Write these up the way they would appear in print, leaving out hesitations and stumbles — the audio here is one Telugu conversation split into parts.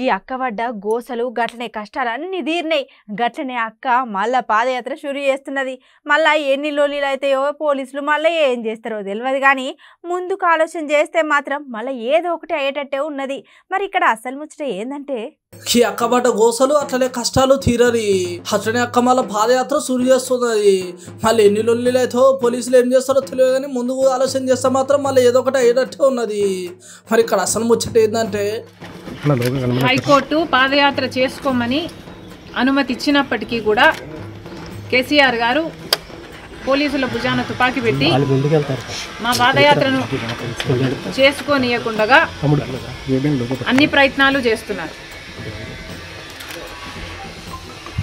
గీ అక్క పడ్డ గోసలు గట్లనే కష్టాలన్నీ తీరినాయి. గట్లనే అక్క మళ్ళా పాదయాత్ర షురు చేస్తున్నది. మళ్ళా ఎన్ని లోలీలు అయితాయో పోలీసులు మళ్ళీ ఏం చేస్తారో తెలియదు. కానీ ముందుకు ఆలోచన చేస్తే మాత్రం మళ్ళీ ఏదో ఒకటి అయ్యేటట్టే ఉన్నది. మరి ఇక్కడ అసలు ముచ్చట ఏందంటే ఈ అక్క పడ్డ గోసలు అట్లనే కష్టాలు తీరని అట్లనే అక్క మళ్ళీ పాదయాత్ర షురు చేస్తున్నది. మళ్ళీ ఎన్ని లొల్లీలు అయితే పోలీసులు ఏం చేస్తారో తెలియదు. కానీ ముందుకు ఆలోచన చేస్తే మాత్రం మళ్ళీ ఏదో ఒకటి అయ్యేటట్టే ఉన్నది. మరి ఇక్కడ అసలు ముచ్చట ఏంటంటే హైకోర్టు పాదయాత్ర చేసుకోమని అనుమతి ఇచ్చినప్పటికీ కూడా కేసీఆర్ గారు పోలీసుల భుజాన తుపాకీ పెట్టి మా పాదయాత్రను చేసుకోనియకుండా అన్ని ప్రయత్నాలు చేస్తున్నారు.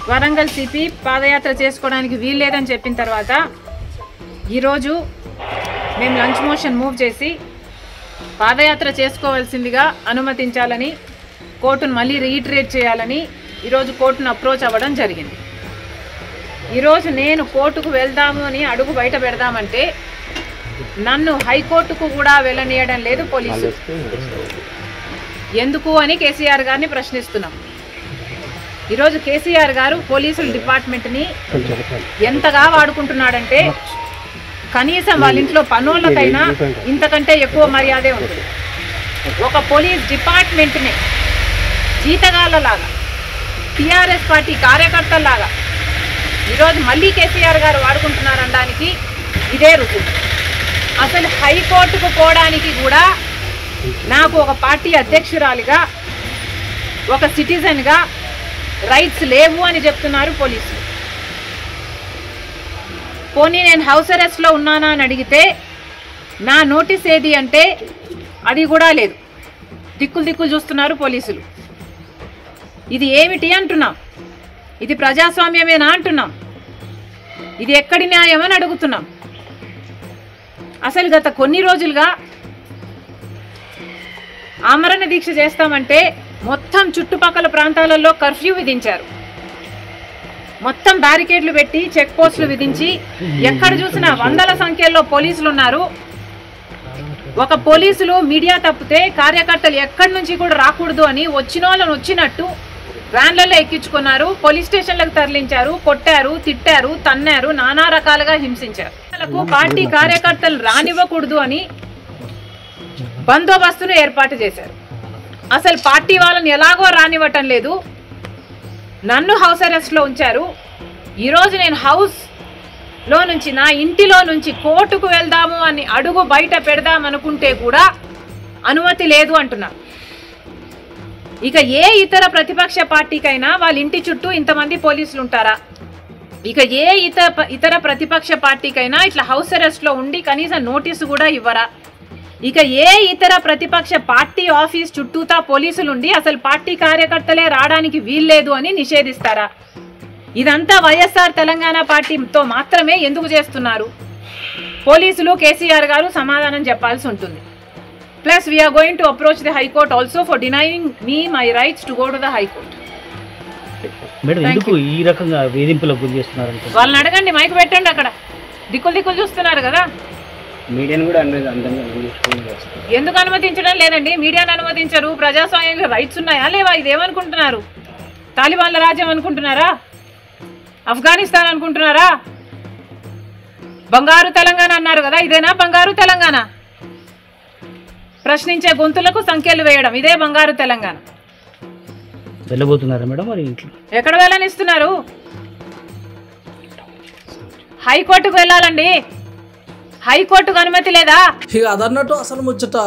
వరంగల్ సిపి పాదయాత్ర చేసుకోవడానికి వీల్లేదని చెప్పిన తర్వాత ఈరోజు మేము లంచ్ మోషన్ మూవ్ చేసి పాదయాత్ర చేసుకోవాల్సిందిగా అనుమతించాలని కోర్టును మళ్ళీ రీఇటరేట్ చేయాలని ఈరోజు కోర్టును అప్రోచ్ అవ్వడం జరిగింది. ఈరోజు నేను కోర్టుకు వెళ్దాము అని అడుగు బయట పెడదామంటే నన్ను హైకోర్టుకు కూడా వెళ్ళనీయడం లేదు పోలీసులు. ఎందుకు అని కేసీఆర్ గారిని ప్రశ్నిస్తున్నాం. ఈరోజు కేసీఆర్ గారు పోలీసుల డిపార్ట్మెంట్ని ఎంతగా వాడుకుంటున్నాడంటే కనీసం వాళ్ళ ఇంట్లో పనులకైనా ఇంతకంటే ఎక్కువ మర్యాదే ఉంటుంది. ఒక పోలీస్ డిపార్ట్మెంట్ని జీతగాళ్ళలాగా టీఆర్ఎస్ పార్టీ కార్యకర్తల్లాగా ఈరోజు మళ్ళీ కేసీఆర్ గారు వాడుకుంటున్నారనడానికి ఇదే రుజువు. అసలు హైకోర్టుకు పోవడానికి కూడా నాకు ఒక పార్టీ అధ్యక్షురాలిగా ఒక సిటిజన్గా రైట్స్ లేవు అని చెప్తున్నారు పోలీసులు. పోనీ నేను హౌస్ అరెస్ట్లో ఉన్నానా అని అడిగితే నా నోటీస్ ఏది అంటే అది కూడా లేదు. దిక్కులు దిక్కులు చూస్తున్నారు పోలీసులు. ఇది ఏమిటి అంటున్నాం? ఇది ప్రజాస్వామ్యమేనా అంటున్నాం? ఇది ఎక్కడి న్యాయం అని అడుగుతున్నాం. అసలు గత కొన్ని రోజులుగా ఆమరణ దీక్ష చేస్తామంటే మొత్తం చుట్టుపక్కల ప్రాంతాలలో కర్ఫ్యూ విధించారు. మొత్తం బ్యారికేడ్లు పెట్టి చెక్ పోస్టులు విధించి ఎక్కడ చూసినా వందల సంఖ్యలో పోలీసులు ఉన్నారు. ఒక పోలీసులు మీడియా తప్పితే కార్యకర్తలు ఎక్కడి నుంచి కూడా రాకూడదు అని వచ్చిన వాళ్ళని వచ్చినట్టు వ్యాన్లలో ఎక్కించుకున్నారు, పోలీస్ స్టేషన్లకు తరలించారు, కొట్టారు, తిట్టారు, తన్నారు, నానా రకాలుగా హింసించారు. పార్టీ కార్యకర్తలు రానివ్వకూడదు అని బందోబస్తును ఏర్పాటు చేశారు. అసలు పార్టీ వాళ్ళని ఎలాగో రానివ్వటం లేదు, నన్ను హౌస్ అరెస్ట్లో ఉంచారు. ఈరోజు నేను హౌస్లో నుంచి నా ఇంటిలో నుంచి కోర్టుకు వెళ్దాము అని అడుగు బయట పెడదామనుకుంటే కూడా అనుమతి లేదు అంటున్నా. ఇక ఏ ఇతర ప్రతిపక్ష పార్టీకైనా వాళ్ళ ఇంటి చుట్టూ ఇంతమంది పోలీసులు ఉంటారా? ఇక ఏ ఇతర ప్రతిపక్ష పార్టీకైనా ఇట్లా హౌస్ అరెస్ట్లో ఉండి కనీసం నోటీసు కూడా ఇవ్వరా? ఇక ఏ ఇతర ప్రతిపక్ష పార్టీ ఆఫీస్ చుట్టూతా పోలీసులుండి అసలు పార్టీ కార్యకర్తలే రావడానికి వీల్లేదు అని నిషేధిస్తారా? ఇదంతా వైఎస్ఆర్ తెలంగాణ పార్టీతో మాత్రమే ఎందుకు చేస్తున్నారు? పోలీసులు కేసీఆర్ గారు సమాధానం చెప్పాల్సి ఉంటుంది. Plus we're going to approach the high court also for denying me my rights to go to the high court. వాళ్ళని అడగండి, మైక్ పెట్టండి, అక్కడ దిక్కులు దిక్కులు చూస్తున్నారు కదా. మీడియాను కూడా ఎందుకు అనుమతించడం లేదండి? మీడియాను అనుమతించరు. ప్రజాస్వామ్యంలో రైట్స్ ఉన్నాయా లేవా? ఇదేమనుకుంటున్నారు? తాలిబాన్ల రాజ్యం అనుకుంటున్నారా? ఆఫ్ఘనిస్తాన్ అనుకుంటున్నారా? బంగారు తెలంగాణ అన్నారు కదా, ఇదేనా బంగారు తెలంగాణ? ప్రశ్నించే గొంతులకు సంఖ్యలు వేయడం, ఇదే బంగారు తెలంగాణ. వెళ్ళబోతున్నారా మేడం? మరి ఎక్కడ వెళ్ళనిస్తున్నారు? హైకోర్టుకు వెళ్ళాలండి. హైకోర్టుకు అనుమతి లేదా? ఇక అదన్నట్టు అసలు ముచ్చట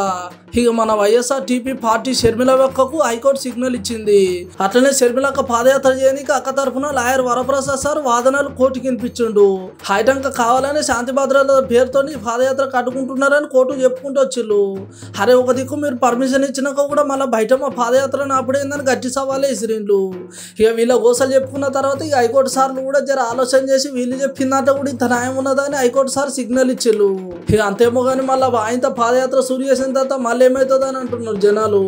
ఇక మన వైఎస్ఆర్టీపీ పార్టీ షర్మిలక్కకు హైకోర్టు సిగ్నల్ ఇచ్చింది. అట్లనే షర్మిలక్క పాదయాత్ర చేయడానికి అక్క తరఫున లాయర్ వరప్రసాద్ సార్ వాదనలు కోర్టుకి వినిపించిండు. హైటంక కావాలని శాంతి భద్రతల పేరుతో పాదయాత్ర కట్టుకుంటున్నారని కోర్టు చెప్పుకుంటూ వచ్చిళ్ళు. అరే ఒక దిక్కు మీరు పర్మిషన్ ఇచ్చినాక కూడా మళ్ళీ బయట మా పాదయాత్రను అప్పుడేందని గట్టి సవాలే ఇసిరిండ్లు. ఇక వీళ్ళ గోసలు చెప్పుకున్న తర్వాత ఇక హైకోర్టు సార్లు కూడా జర ఆలోచన చేసి వీళ్ళు చెప్పిందంటే కూడా ఇంత న్యాయం ఉన్నదని హైకోర్టు సార్ సిగ్నల్ ఇచ్చిళ్ళు. ఇక అంతేమో కానీ మళ్ళీ ఆయనతో పాదయాత్ర షురు చేసిన తర్వాత మళ్ళీ ఏమవుతుందని అంటున్నారు జనాలు.